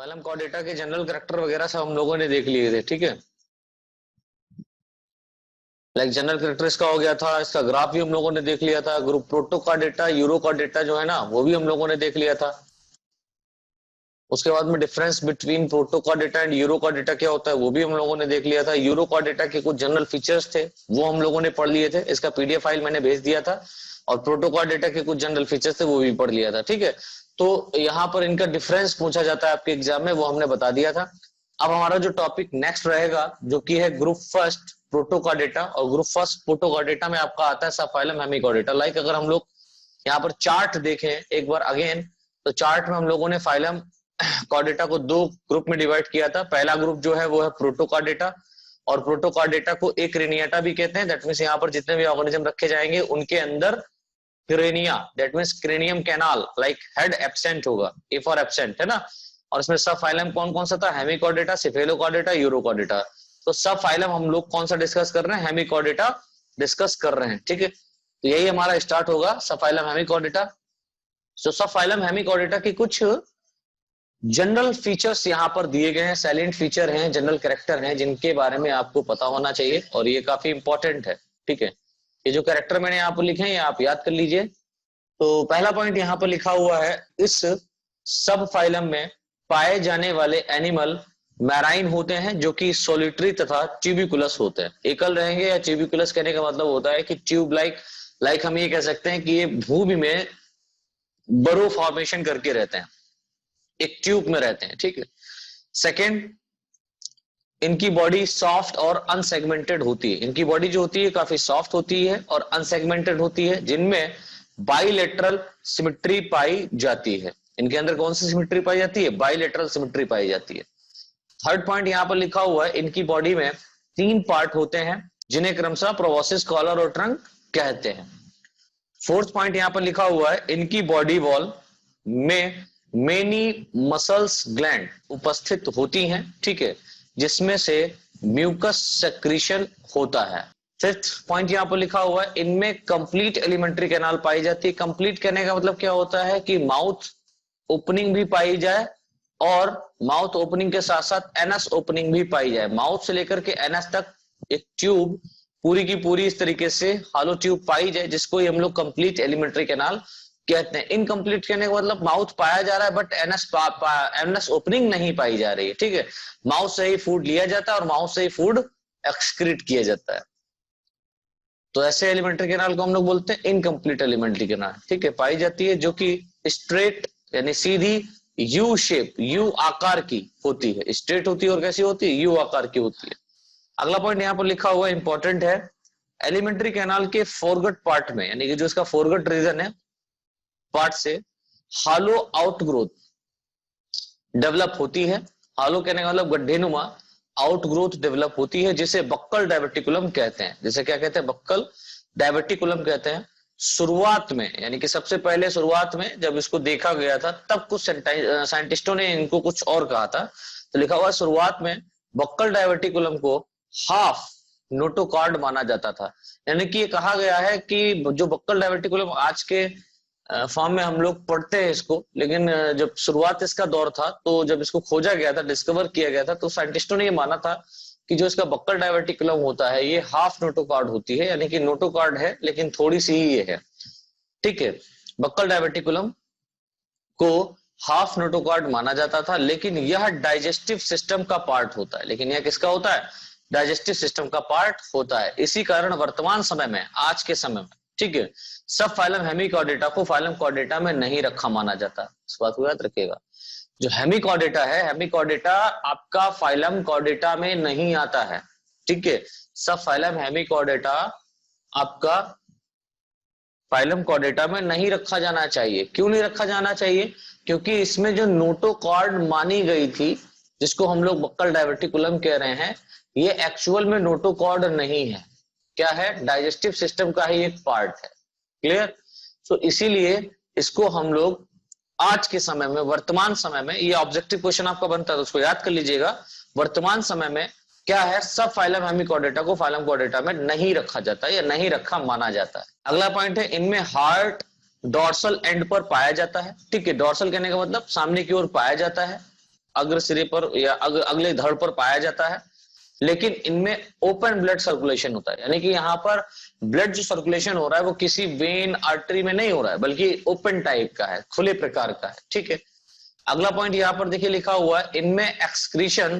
Phylum Chordata के general character वगैरह सब हम लोगों ने देख लिए थे, ठीक है। लाइक जनरल कैरेक्टर इसका हो गया था, इसका ग्राफ भी हम लोगों ने देख लिया था। ग्रुप प्रोटो का डेटा, यूरो का डेटा जो है ना, वो भी हम लोगों ने देख लिया था। उसके बाद में डिफरेंस बिटवीन प्रोटो का डेटा एंड यूरो का डेटा क्या होता है, वो भी हम लोगों ने देख लिया था। यूरो का डेटा के कुछ जनरल फीचर्स थे, वो हम लोगों ने पढ़ लिए थे, इसका पीडीएफ फाइल मैंने भेज दिया था। और प्रोटो का डेटा के कुछ जनरल फीचर्स थे, वो भी पढ़ लिया था, ठीक है। तो यहाँ पर इनका डिफरेंस पूछा जाता है आपके एग्जाम में, वो हमने बता दिया था। अब हमारा जो टॉपिक नेक्स्ट रहेगा, जो कि है ग्रुप फर्स्ट प्रोटो का डेटा, और ग्रुप फर्स्ट प्रोटो का डेटा में आपका आता है सब फाइलम हेमिकोडेटा। लाइक अगर हम लोग यहाँ पर चार्ट देखें एक बार अगेन, तो चार्ट में हम लोगों ने फाइलम कॉर्डेटा को दो ग्रुप में डिवाइड किया था। पहला ग्रुप जो है वो है प्रोटोकॉर्डेटा, और प्रोटोकॉर्डेटा को एक क्रेनियाटा भी कहते हैं। दैट मींस यहाँ पर जितने भी ऑर्गेनिज्म रखे जाएंगे उनके अंदर crania, that means cranium canal, like head absent होगा, ए फॉर एब्सेंट है ना। और इसमें सब फाइलम कौन कौन सा था, हेमिकॉर्डेटा, सिफेलोकॉर्डेटा, यूरोकॉर्डेटा। तो सब फाइलम हम लोग कौन सा डिस्कस कर रहे हैं, हेमिकॉर्डेटा डिस्कस कर रहे हैं, ठीक है। तो यही हमारा स्टार्ट होगा, सब फाइलम हेमिकॉर्डेटा। तो सब फाइलम हेमिकॉर्डेटा की कुछ जनरल फीचर्स यहाँ पर दिए गए हैं, सैलेंट फीचर हैं, जनरल कैरेक्टर हैं, जिनके बारे में आपको पता होना चाहिए, और ये काफी इंपॉर्टेंट है, ठीक है। ये जो कैरेक्टर मैंने यहाँ पर लिखे हैं, ये आप याद कर लीजिए। तो पहला पॉइंट यहाँ पर लिखा हुआ है, इस सब फाइलम में पाए जाने वाले एनिमल मैराइन होते हैं, जो कि सोलिटरी तथा ट्यूबिकुलस होते हैं। एकल रहेंगे, या ट्यूबिकुलस कहने का मतलब होता है कि ट्यूब लाइक हम ये कह सकते हैं कि ये भूमि में बरो फॉर्मेशन करके रहते हैं, एक ट्यूब में रहते हैं, ठीक है। सेकेंड, इनकी बॉडी सॉफ्ट और अनसेगमेंटेड होती है। इनकी बॉडी जो होती है काफी सॉफ्ट होती है और अनसेगमेंटेड होती है, जिनमें बाइलेटरल सिमेट्री पाई जाती है। इनके अंदर कौन सी सिमेट्री पाई जाती है, बाइलेटरल सिमेट्री पाई जाती है। थर्ड पॉइंट यहां पर लिखा हुआ है, इनकी बॉडी में 3 पार्ट होते हैं, जिन्हें क्रमशः प्रोबोसिस, कॉलर और ट्रंक कहते हैं। फोर्थ पॉइंट यहां पर लिखा हुआ है, इनकी बॉडी वॉल में मेनी मसल्स ग्लैंड उपस्थित होती हैं, ठीक है, जिसमें से म्यूकस सेक्रीशन होता है। फिफ्थ पॉइंट यहां पर लिखा हुआ है, इनमें कंप्लीट एलिमेंट्री कैनाल पाई जाती है। कंप्लीट कहने का मतलब क्या होता है कि माउथ ओपनिंग भी पाई जाए, और माउथ ओपनिंग के साथ साथ एनस ओपनिंग भी पाई जाए। माउथ से लेकर के एनस तक एक ट्यूब पूरी की पूरी इस तरीके से हॉलो ट्यूब पाई जाए, जिसको हम लोग कंप्लीट एलिमेंट्री कैनाल कहते हैं। इनकम्प्लीट कहने का मतलब माउथ पाया जा रहा है बट एनस ओपनिंग नहीं पाई जा रही है, ठीक है। माउथ से ही फूड लिया जाता है और माउथ से ही फूड एक्सक्रीट किया जाता है। तो ऐसे एलिमेंट्री कैनाल को हम लोग बोलते हैं इनकम्प्लीट एलिमेंट्री कैनाल, ठीक है। पाई जाती है जो कि स्ट्रेट यानी सीधी यू शेप, यू आकार की होती है। स्ट्रेट होती है और कैसी होती है, यू आकार की होती है। अगला पॉइंट यहाँ पर लिखा हुआ इंपॉर्टेंट है, एलिमेंट्री कैनाल के फोरगट पार्ट में, यानी कि जो इसका फोरगट रीजन है पार्ट से, हालो आउटग्रोथ डेवलप होती है। हालो कहने का मतलब गड्ढेनुमा, आउटग्रोथ डेवलप होती है, जिसे बक्कल डायवर्टिकुलम कहते हैं। जिसे क्या कहते हैं, बक्कल डायवर्टिकुलम कहते हैं। शुरुआत में, यानी कि सबसे पहले शुरुआत में जब इसको देखा गया था, तब कुछ साइंटिस्टों ने इनको कुछ और कहा था। तो लिखा हुआ शुरुआत में बक्कल डायवर्टिकुलम को हाफ नोटोकॉर्ड माना जाता था। यानी कि ये कहा गया है कि जो बक्कल डायवर्टिकुलम आज के फॉर्म में हम लोग पढ़ते हैं इसको, लेकिन जब शुरुआत इसका दौर था, तो जब इसको खोजा गया था, डिस्कवर किया गया था, तो साइंटिस्टों ने ये माना था कि जो इसका बक्कल डायवर्टिकुलम होता है ये हाफ नोटोकॉर्ड होती है, यानी कि नोटोकॉर्ड है लेकिन थोड़ी सी ही ये है, ठीक है। बक्कल डायवर्टिकुलम को हाफ नोटोकॉर्ड माना जाता था, लेकिन यह डाइजेस्टिव सिस्टम का पार्ट होता है। लेकिन यह किसका होता है, डाइजेस्टिव सिस्टम का पार्ट होता है। इसी कारण वर्तमान समय में, आज के समय में, ठीक है, सब फाइलम हेमिकॉर्डेटा को फाइलम कॉर्डेटा में नहीं रखा माना जाता। इस बात को याद रखिएगा। जो हेमिकॉर्डेटा है, हेमिकॉर्डेटा आपका फाइलम कॉर्डेटा में नहीं आता है, ठीक है। सब फाइलम हेमिकॉर्डेटा आपका फाइलम कॉर्डेटा में नहीं रखा जाना चाहिए। क्यों नहीं रखा जाना चाहिए, क्योंकि इसमें जो नोटोकॉर्ड मानी गई थी, जिसको हम लोग बक्कल डायवर्टिकुलम कह रहे हैं, ये एक्चुअल में नोटोकॉर्ड नहीं है। क्या है, डाइजेस्टिव सिस्टम का ही एक पार्ट है। क्लियर। तो इसीलिए इसको हम लोग आज के समय में, वर्तमान समय में, ये ऑब्जेक्टिव क्वेश्चन आपका बनता है तो उसको याद कर लीजिएगा। वर्तमान समय में क्या है, सब फाइलम हेमिकॉर्डेटा को फाइलम कॉर्डेटा में नहीं रखा जाता है या नहीं रखा माना जाता है। अगला पॉइंट है, इनमें हार्ट डॉर्सल एंड पर पाया जाता है, ठीक है। डॉर्सल कहने का मतलब सामने की ओर पाया जाता है। अग्र सिरे पर या अगले धड़ पर पाया जाता है, लेकिन इनमें ओपन ब्लड सर्कुलेशन होता है, यानी कि यहाँ पर ब्लड जो सर्कुलेशन हो रहा है वो किसी वेन आर्टरी में नहीं हो रहा है, बल्कि ओपन टाइप का है, खुले प्रकार का है। ठीक है, अगला पॉइंट यहाँ पर देखिए लिखा हुआ है, इनमें एक्सक्रीशन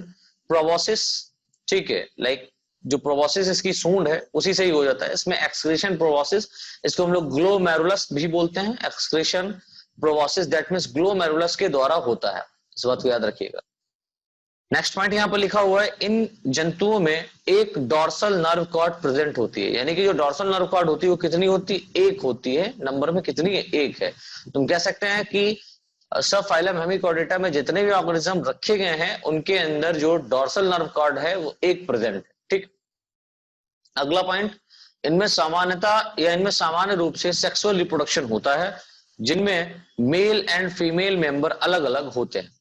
प्रोबोसिस, ठीक है, लाइक जो प्रोबोसिस इसकी सूंड है उसी से ही हो जाता है, इसमें एक्सक्रीशन प्रोबोसिस, इसको हम लोग ग्लोमेरुलस भी बोलते हैं, excretion proboscis that means glomerulus के द्वारा होता है, इस बात को याद रखिएगा। नेक्स्ट पॉइंट यहाँ पर लिखा हुआ है, इन जंतुओं में एक डॉर्सल नर्व कॉर्ड प्रेजेंट होती है, यानी कि जो डॉर्सल नर्व कॉर्ड होती है वो कितनी होती है, एक होती है, नंबर में कितनी है, एक है। तुम कह सकते हैं कि सब फाइलम हेमिकॉर्डेटा में जितने भी ऑर्गेनिज्म रखे गए हैं उनके अंदर जो डॉर्सल नर्व कॉर्ड है वो एक प्रेजेंट है। ठीक, अगला पॉइंट, इनमें सामान्यता या इनमें सामान्य रूप से सेक्सुअल रिप्रोडक्शन होता है, जिनमें मेल एंड फीमेल मेंबर अलग अलग होते हैं।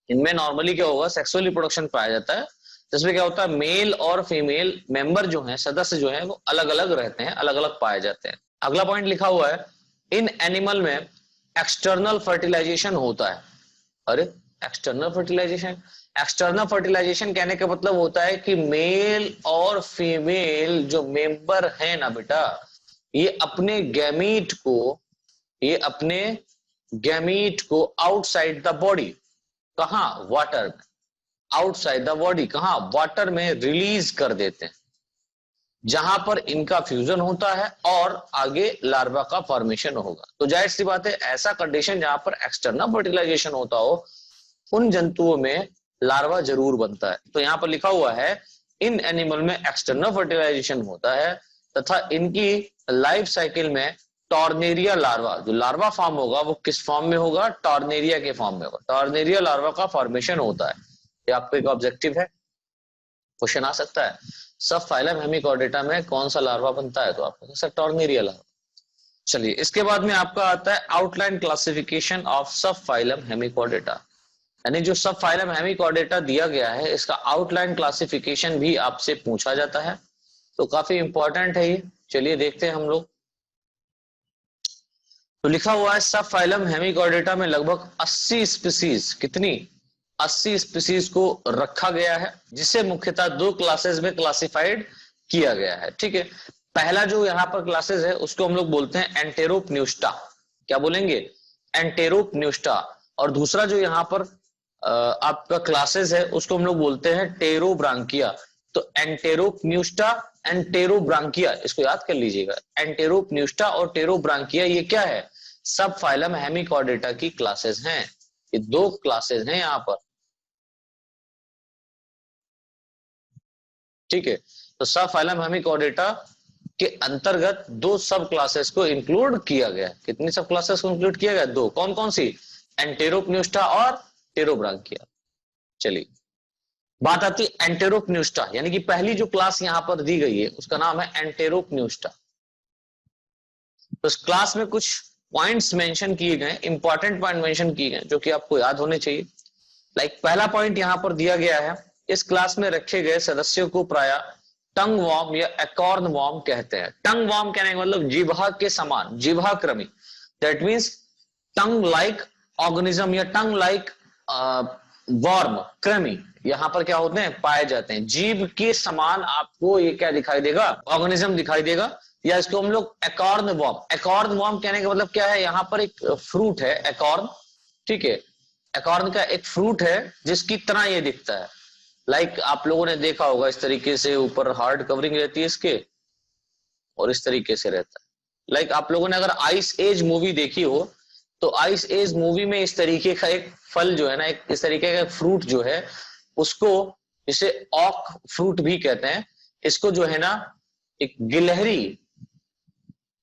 इनमें नॉर्मली क्या होगा, सेक्सुअल रिप्रोडक्शन पाया जाता है, जिसमें क्या होता है, मेल और फीमेल मेंबर जो हैं, सदस्य जो हैं वो अलग अलग रहते हैं, अलग अलग पाए जाते हैं। अगला पॉइंट लिखा हुआ है, इन एनिमल में एक्सटर्नल फर्टिलाइजेशन होता है। अरे एक्सटर्नल फर्टिलाइजेशन, एक्सटर्नल फर्टिलाइजेशन कहने का मतलब होता है कि मेल और फीमेल जो मेंबर है ना बेटा, ये अपने गैमीट को आउटसाइड द बॉडी, कहां, वाटर में, आउटसाइड द बॉडी कहां, वाटर में रिलीज कर देते हैं, जहां पर इनका फ्यूजन होता है और आगे लार्वा का फॉर्मेशन होगा। तो जाहिर सी बात है, ऐसा कंडीशन जहां पर एक्सटर्नल फर्टिलाइजेशन होता हो उन जंतुओं में लार्वा जरूर बनता है। तो यहां पर लिखा हुआ है, इन एनिमल में एक्सटर्नल फर्टिलाइजेशन होता है तथा इनकी लाइफ साइकिल में टॉर्नेरिया लार्वा, जो लार्वा फॉर्म होगा वो किस फॉर्म में होगा, टॉर्नेरिया के फॉर्म में होगा, टॉर्नेरिया लार्वा का फॉर्मेशन होता है। ये आपका एक ऑब्जेक्टिव है, क्वेश्चन आ सकता है, सब फाइलम हेमिकॉर्डेटा में कौन सा लार्वा बनता है, तो आपको सर टॉर्नेरिया लार्वा। चलिए, इसके बाद में आपका आता है आउटलाइन क्लासिफिकेशन ऑफ सब फाइलम हेमिकॉर्डेटा, यानी जो सब फाइलम हेमिकॉर्डेटा दिया गया है इसका आउटलाइन क्लासिफिकेशन भी आपसे पूछा जाता है, तो काफी इंपॉर्टेंट है ये। चलिए देखते हैं हम लोग। तो लिखा हुआ है, सब फाइलम हेमिकॉर्डेटा में लगभग 80 स्पीसीज, कितनी, 80 स्पीसीज को रखा गया है, जिसे मुख्यतः दो क्लासेस में क्लासिफाइड किया गया है। ठीक है, पहला जो यहाँ पर क्लासेस है उसको हम लोग बोलते हैं एंटेरोपन्यूस्टा, क्या बोलेंगे, एंटेरोपन्यूस्टा, और दूसरा जो यहाँ पर आपका क्लासेस है उसको हम लोग बोलते हैं टेरोब्रांकिया। तो एंटेरोपन्यूस्टा, एंटेरोब्रांकिया, इसको याद कर लीजिएगा, एंटेरोपन्यूस्टा और टेरोब्रांकिया ये क्या है, सब फाइलम हेमिकॉर्डेटा की क्लासेस हैं, ये दो क्लासेस हैं यहाँ पर। ठीक है, तो सब फाइलम हेमिकॉर्डेटा के अंतर्गत दो सब क्लासेस को इंक्लूड किया गया। कितनी सब क्लासेस को इंक्लूड किया गया, दो, कौन कौन सी, एंटेरोपन्यूस्टा और टेरोब्रांकिया। चलिए, बात आती है एंटेरोपन्यूस्टा, यानी कि पहली जो क्लास यहां पर दी गई है उसका नाम है एंटेरोपन्यूस्टा। तो इस क्लास में कुछ पॉइंट्स मेंशन किए गए, इंपॉर्टेंट पॉइंट मेंशन किए गए जो कि आपको याद होने चाहिए। लाइक पहला पॉइंट यहां पर दिया गया है, इस क्लास में रखे गए सदस्यों को प्राय टंग वॉर्म या एकॉर्न वॉर्म कहते हैं। टंग वॉर्म कहने का मतलब जिह्वा के समान, जिह्वा कृमि, that means tongue like organism या टंग लाइक वॉर्म, कृमि यहां पर क्या होते हैं, पाए जाते हैं। जीभ के समान आपको ये क्या दिखाई देगा, ऑर्गेनिज्म दिखाई देगा, या इसको हम लोग एकॉर्न वॉर्म, एकॉर्न वॉर्म कहने का मतलब क्या है, यहां पर एक फ्रूट है एकॉर्न, ठीक है, एकॉर्न का एक फ्रूट है जिसकी तरह ये दिखता है। लाइक आप लोगों ने देखा होगा, इस तरीके से ऊपर हार्ड कवरिंग रहती है इसके और इस तरीके से रहता है। लाइक आप लोगों ने अगर आइस एज मूवी देखी हो तो आइस एज मूवी में इस तरीके का एक फल जो है ना, एक इस तरीके का फ्रूट जो है उसको, इसे ऑक फ्रूट भी कहते हैं, इसको जो है ना एक गिलहरी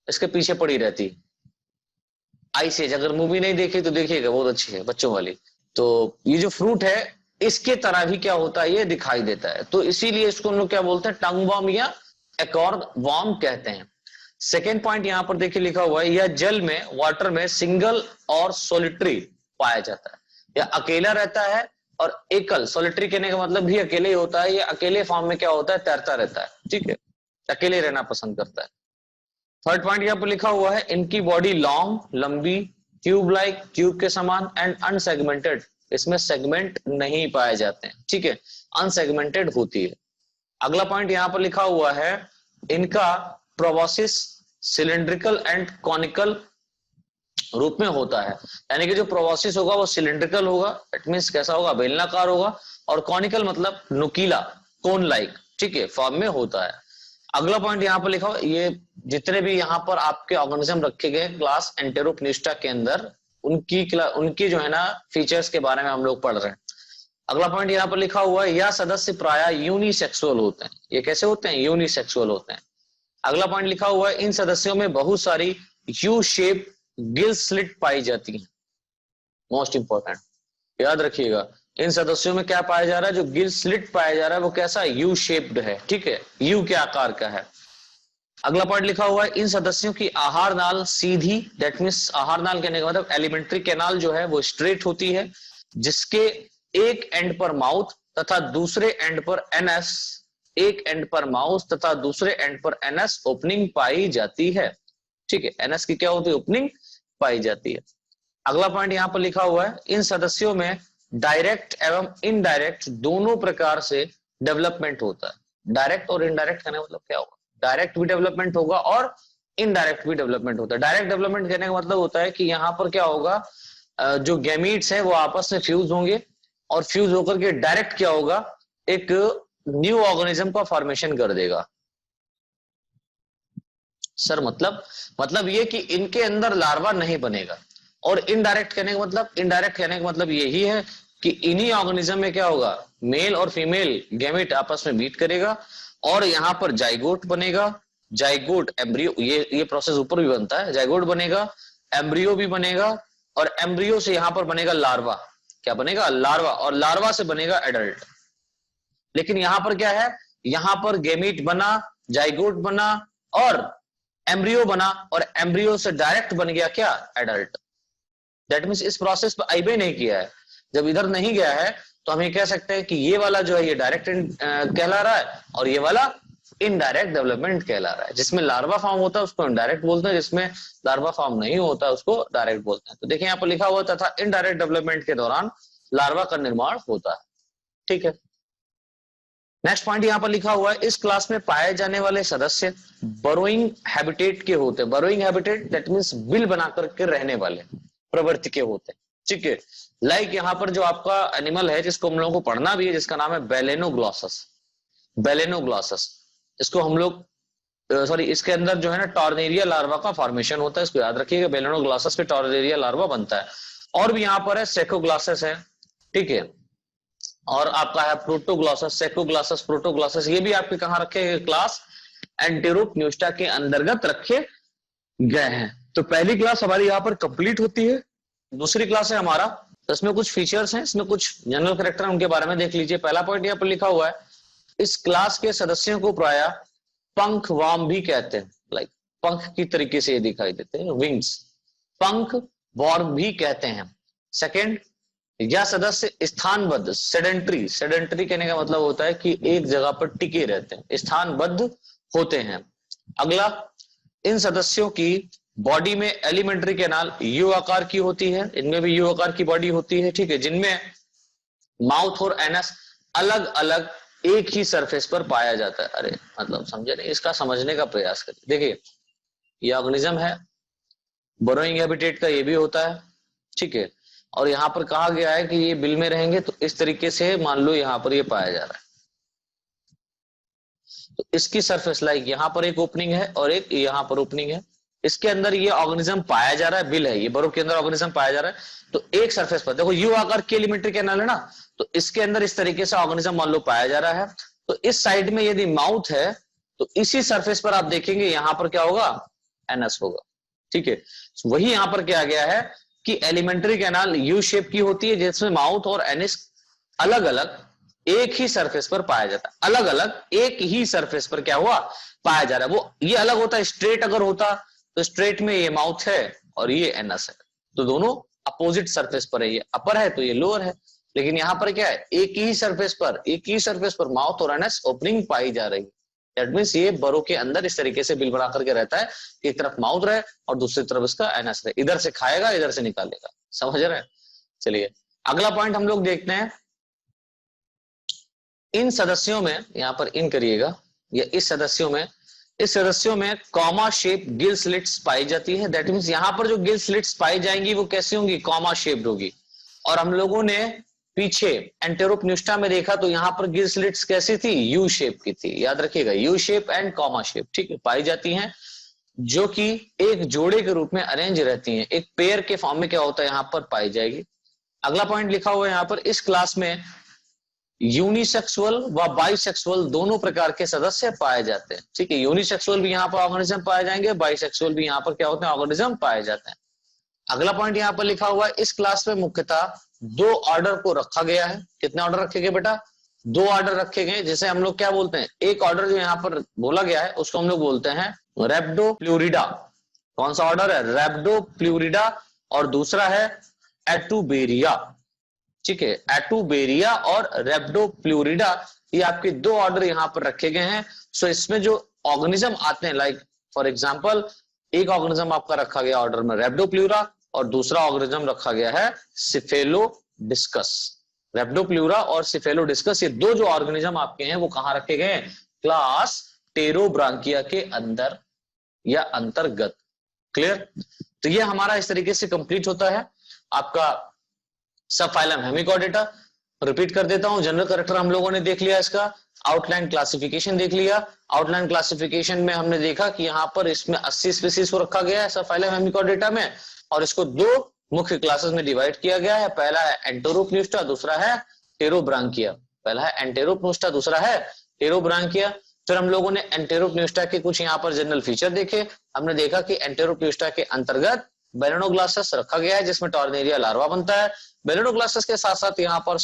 इसके पीछे पड़ी रहती। आइस एज अगर मूवी नहीं देखी तो देखिएगा, बहुत अच्छी है बच्चों वाली। तो ये जो फ्रूट है इसके तरह भी क्या होता है, ये दिखाई देता है, तो इसीलिए इसको हम लोग क्या बोलते हैं, टंग वॉर्म या एकॉर्न वॉर्म कहते हैं। सेकेंड पॉइंट यहां पर देखिए लिखा हुआ है, यह जल में, वाटर में सिंगल और सोलिटरी पाया जाता है, या अकेला रहता है, और एकल, सोलिटरी कहने का मतलब भी अकेले ही होता है, ये अकेले फॉर्म में क्या होता है, तैरता रहता है, ठीक है, अकेले रहना पसंद करता है। थर्ड पॉइंट यहां पर लिखा हुआ है, इनकी बॉडी लॉन्ग, लंबी, ट्यूब लाइक, ट्यूब के समान, एंड अनसेगमेंटेड, इसमें सेगमेंट नहीं पाए जाते हैं, ठीक है, अनसेगमेंटेड होती है। अगला पॉइंट यहां पर लिखा हुआ है, इनका प्रोबोसिस सिलिंड्रिकल एंड कॉनिकल रूप में होता है, यानी कि जो प्रोबोसिस होगा वो सिलिंड्रिकल होगा, इट मींस कैसा होगा, बेलनाकार होगा, और कॉनिकल मतलब नुकीला, कोन लाइक, ठीक है, फॉर्म में होता है। अगला पॉइंट यहाँ पर लिखा हो, ये जितने भी यहाँ पर आपके ऑर्गेनिज्म रखे गए क्लास एंटेरोपनिस्टा के अंदर, उनकी जो है ना फीचर्स के बारे में हम लोग पढ़ रहे हैं। अगला पॉइंट यहाँ पर लिखा हुआ है, यह सदस्य प्राय यूनिसेक्सुअल होते हैं। ये कैसे होते हैं? यूनिसेक्सुअल होते हैं। अगला पॉइंट लिखा हुआ है, इन सदस्यों में बहुत सारी यू शेप गिल स्लिट पाई जाती है। मोस्ट इंपॉर्टेंट, याद रखिएगा, इन सदस्यों में क्या पाया जा रहा है? जो गिल स्लिट पाया जा रहा है वो कैसा? यू शेप्ड है, ठीक है, यू के आकार का है। अगला पॉइंट लिखा हुआ है, इन सदस्यों की आहार नाल सीधी, दैट मीन्स आहार नाल कहने का मतलब एलिमेंट्री कैनाल जो है वो स्ट्रेट होती है, जिसके एक एंड पर माउथ तथा दूसरे एंड पर एनएस, एक एंड पर माउथ तथा दूसरे एंड पर एनएस ओपनिंग पाई जाती है, ठीक है, एनएस की क्या होती है? ओपनिंग पाई जाती है। अगला पॉइंट यहां पर लिखा हुआ है, इन सदस्यों में डायरेक्ट एवं इनडायरेक्ट दोनों प्रकार से डेवलपमेंट होता है। डायरेक्ट और इनडायरेक्ट कहने का मतलब क्या होगा? डायरेक्ट भी डेवलपमेंट होगा और इनडायरेक्ट भी डेवलपमेंट होता है। डायरेक्ट डेवलपमेंट कहने का मतलब होता है कि यहाँ पर क्या होगा, जो गैमीट्स है वो आपस में फ्यूज होंगे, और फ्यूज होकर के डायरेक्ट क्या होगा, एक न्यू ऑर्गेनिज्म का फॉर्मेशन कर देगा। सर मतलब ये कि इनके अंदर लार्वा नहीं बनेगा। और इनडायरेक्ट कहने का मतलब यही है कि इन्हीं ऑर्गेनिज्म में क्या होगा, मेल और फीमेल गैमेट आपस में मीट करेगा, और यहाँ पर जाइगोट बनेगा, जाइगोट एम्ब्रियो, ये प्रोसेस ऊपर भी बनता है, जाइगोट बनेगा, एम्ब्रियो भी बनेगा, और एम्ब्रियो से यहाँ पर बनेगा लार्वा। क्या बनेगा? लार्वा, और लार्वा से बनेगा एडल्ट। लेकिन यहाँ पर क्या है, यहाँ पर गैमीट बना, जाइगोट बना, और एम्ब्रियो बना, और एम्ब्रियो से डायरेक्ट बन गया क्या? एडल्ट। दैट मीन्स इस प्रोसेस पर आईबे नहीं किया है। जब इधर नहीं गया है तो हम ये कह सकते हैं कि ये वाला जो है ये डायरेक्ट कहला रहा है, और ये वाला इनडायरेक्ट डेवलपमेंट कहला रहा है। जिसमें लार्वा फॉर्म होता है उसको इनडायरेक्ट बोलते हैं, जिसमें लार्वा फॉर्म नहीं होता उसको डायरेक्ट बोलते हैं। तो देखिए यहाँ पर लिखा हुआ तथा इनडायरेक्ट डेवलपमेंट के दौरान लार्वा का निर्माण होता है, ठीक है। नेक्स्ट पॉइंट यहाँ पर लिखा हुआ है, इस क्लास में पाए जाने वाले सदस्य बरोइंग हैबिटेट के होते हैं। Burrowing habitat that means bill बना करके रहने वाले प्रवृत्ति के होते हैं, ठीक है। लाइक यहाँ पर जो आपका एनिमल है जिसको हम लोगों को पढ़ना भी है, जिसका नाम है बेलेनोग्लॉसस। बेलेनोग्लॉसस, इसको हम लोग सॉरी, इसके अंदर जो है ना टॉर्नेरिया लार्वा का फॉर्मेशन होता है, इसको याद रखिएगा, बेलेनोग्लॉसस पे टॉर्नेरिया लार्वा बनता है। और भी यहाँ पर है सेकोग्लॉसस है, ठीक है, और आपका है प्रोटोग्लॉसस, सेकोग्लॉसस, प्रोटोग्लॉसस, ये भी आपके कहाँ रखे गए? क्लास एंटेरोपनिस्टा के अंतर्गत रखे गए हैं। तो पहली क्लास हमारी यहाँ पर कंप्लीट होती है। दूसरी क्लास है हमारा, तो इसमें कुछ फीचर्स हैं, इसमें कुछ जनरल कैरेक्टर उनके बारे में देख लीजिए। पहला पॉइंट यहाँ पर लिखा हुआ है, इस क्लास के सदस्यों को प्राय पंख वार्म भी कहते हैं, लाइक पंख की तरीके से ये दिखाई देते हैं, विंग्स, पंख वार्म भी कहते हैं। सेकेंड, यह सदस्य स्थानबद्ध, सेडेंट्री, सेडेंट्री कहने का मतलब होता है कि एक जगह पर टिके रहते हैं, स्थानबद्ध होते हैं। अगला, इन सदस्यों की बॉडी में एलिमेंट्री कैनाल यू आकार की होती है, इनमें भी यू आकार की बॉडी होती है, ठीक है, जिनमें माउथ और एनस अलग अलग एक ही सरफेस पर पाया जाता है। अरे मतलब समझे नहीं, इसका समझने का प्रयास करिए। देखिए ये ऑर्गेनिज्म है, बरोइंग हैबिटेट का ये भी होता है, ठीक है, और यहाँ पर कहा गया है कि ये बिल में रहेंगे, तो इस तरीके से मान लो यहाँ पर ये पाया जा रहा है। तो इसकी सरफेस लाइक यहाँ पर एक ओपनिंग है और एक यहाँ पर ओपनिंग है, इसके अंदर ये ऑर्गेनिज्म पाया जा रहा है, बिल है, ये बरो के अंदर ऑर्गेनिज्म पाया जा रहा है। तो एक सरफेस पर देखो यू आकार की एलिमेंट्री कैनाल है ना, तो इसके अंदर इस तरीके से ऑर्गेनिज्म मान लो पाया जा रहा है। तो इस साइड में यदि माउथ है तो इसी सरफेस पर आप देखेंगे यहाँ पर क्या होगा? एनस होगा, ठीक है। वही यहाँ पर क्या गया है कि एलिमेंट्री कैनाल यू शेप की होती है, जिसमें माउथ और एनस अलग अलग एक ही सरफेस पर पाया जाता है, अलग अलग एक ही सरफेस पर क्या हुआ? पाया जा रहा है। वो ये अलग होता है, स्ट्रेट अगर होता तो स्ट्रेट में ये माउथ है और ये एनस है, तो दोनों अपोजिट सरफेस पर है, ये अपर है तो ये लोअर है। लेकिन यहाँ पर क्या है? एक ही सरफेस पर माउथ और एनस ओपनिंग पाई जा रही है। दैट मींस ये बरो के अंदर इस तरीके से बिल बना करके रहता है, एक तरफ माउथ रहे और दूसरी तरफ इसका एनस रहे, इधर से खाएगा इधर से निकालेगा, समझ रहे हैं? चलिए अगला पॉइंट हम लोग देखते हैं, इन सदस्यों में, यहां पर इन करिएगा, या इस सदस्यों में कॉमा शेप गिल स्लिट्स पाई जाती है। दैट मींस यहां पर जो गिल स्लिट्स पाई जाएंगी वो कैसी होंगी, कॉमा शेप्ड होगी। और हम लोगों ने पीछे एंटेरोपन्यूस्टा में देखा तो यहां पर गिल स्लिट्स कैसी थी, यू शेप की थी। याद रखिएगा, U shape and comma shape, ठीक है, पाई जाती हैं, जो कि एक जोड़े के रूप में अरेंज रहती हैं, एक पेयर के फॉर्म में क्या होता है यहां पर पाई जाएगी। अगला पॉइंट लिखा हुआ है यहां पर, इस क्लास में यूनिसेक्सुअल व बाइसेक्सुअल दोनों प्रकार के सदस्य पाए जाते हैं। ठीक है, यूनिसेक्सुअल भी यहाँ पर ऑर्गेनिज्म पाए जाएंगे, बाइसेक्सुअल भी यहाँ पर क्या होते हैं, ऑर्गेनिज्म पाए जाते हैं। अगला पॉइंट यहाँ पर लिखा हुआ है, इस क्लास में मुख्यतः 2 ऑर्डर को रखा गया है। कितने ऑर्डर रखे गए बेटा, 2 ऑर्डर रखे गए, जिसे हम लोग क्या बोलते हैं, एक ऑर्डर जो यहाँ पर बोला गया है उसको हम लोग बोलते हैं रैप्डोप्लूरिडा। कौन सा ऑर्डर है, रैप्डोप्लूरिडा, और दूसरा है एटुबेरिया। ठीक है, एटुबेरिया और रैप्डोप्लूरिडा, ये आपके 2 ऑर्डर यहां पर रखे गए हैं। सो इसमें जो ऑर्गेनिज्म आते हैं, लाइक फॉर एग्जांपल एक ऑर्गेनिज्म आपका रखा गया ऑर्डर में रैप्डोप्लूरा, और दूसरा ऑर्गेनिज्म रखा गया है सिफेलोडिस्कस। रैप्डोप्लूरा और सिफेलोडिस्कस, ये 2 जो ऑर्गेनिज्म आपके हैं वो कहां रखे गए हैं, क्लास टेरोब्रांकिया के अंदर या अंतर्गत। क्लियर, तो ये हमारा इस तरीके से कंप्लीट होता है आपका सब फाइलम हेमिकॉर्डेटा। रिपीट कर देता हूं, जनरल कैरेक्टर हम लोगों ने देख लिया, इसका आउटलाइन क्लासिफिकेशन देख लिया। आउटलाइन क्लासिफिकेशन में हमने देखा कि यहाँ पर इसमें 80 स्पीसीज को रखा गया है सब फाइलम हेमिकॉर्डेटा में, और इसको 2 मुख्य क्लासेस में डिवाइड किया गया है। पहला है एंटेरोप्न्यूस्टा, दूसरा है टेरोब्रांकिया। पहला है एंटेरोप्न्यूस्टा, दूसरा है टेरोब्रांकिया। फिर हम लोगों ने एंटेरोप्न्यूस्टा के कुछ यहाँ पर जनरल फीचर देखे। हमने देखा कि एंटेरोप्न्यूस्टा के अंतर्गत बेलेनोग्लासस रखा गया है जिसमें टॉर्नेरिया लार्वा बनता है। बेलेनोग्लासस के साथ साथ यहाँ पर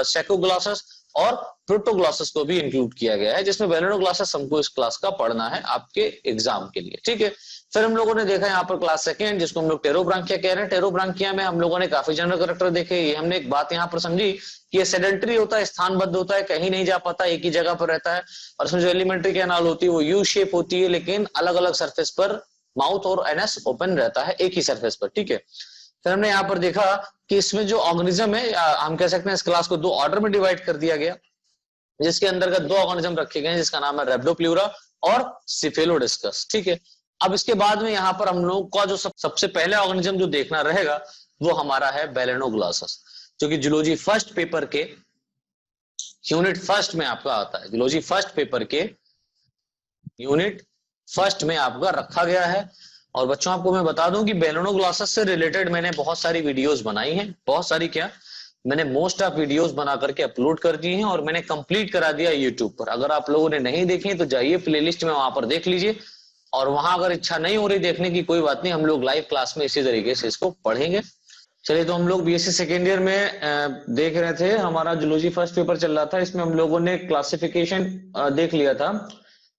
सेकोग्लासस और प्रोटोग्लासस को भी इंक्लूड किया गया है, जिसमें बेलेनोग्लासस हमको इस क्लास का पढ़ना है आपके एग्जाम के लिए। ठीक है, फिर हम लोगों ने देखा यहाँ पर क्लास सेकेंड, जिसको हम लोग टेरोब्रांकिया कह रहे हैं। टेरोब्रांकिया में हम लोगों ने काफी जनरल कैरेक्टर देखे। ये हमने एक बात यहाँ पर समझी कि ये सेडेंटरी होता है, स्थानबद्ध होता है, कहीं नहीं जा पाता, एक ही जगह पर रहता है। और इसमें जो एलिमेंट्री कैनाल होती है वो यू शेप होती है, लेकिन अलग अलग सरफेस पर माउथ और एनएस ओपन रहता है एक ही सरफेस पर। ठीक है, फिर हमने यहाँ पर देखा कि इसमें जो ऑर्गेनिज्म है, हम कह सकते हैं इस क्लास को 2 ऑर्डर में डिवाइड कर दिया गया, जिसके अंतर्गत 2 ऑर्गेनिज्म रखे गए हैं, जिसका नाम है रैप्डोप्लूरा और सिफेलोडिस्कस। ठीक है, अब इसके बाद में यहाँ पर हम लोग का जो सबसे पहले ऑर्गेनिज्म जो देखना रहेगा वो हमारा है बेलेनोग्लासस, जो कि जूलॉजी फर्स्ट पेपर के यूनिट फर्स्ट में आपका आता है। जूलॉजी फर्स्ट पेपर के यूनिट फर्स्ट में आपका रखा गया है। और बच्चों आपको मैं बता दूं कि बेलेनोग्लासस से रिलेटेड मैंने बहुत सारी वीडियोस बनाई हैं, बहुत सारी क्या, मैंने मोस्ट ऑफ वीडियोस बना करके अपलोड कर दी हैं, और मैंने कंप्लीट करा दिया यूट्यूब पर। अगर आप लोगों ने नहीं देखी तो जाइए प्लेलिस्ट में, वहां पर देख लीजिए। और वहां अगर इच्छा नहीं हो रही देखने की, कोई बात नहीं, हम लोग लाइव क्लास में इसी तरीके से इसको पढ़ेंगे। चलिए, तो हम लोग बीएससी सेकेंड ईयर में देख रहे थे, हमारा जूलॉजी फर्स्ट पेपर चल रहा था, इसमें हम लोगों ने क्लासिफिकेशन देख लिया था।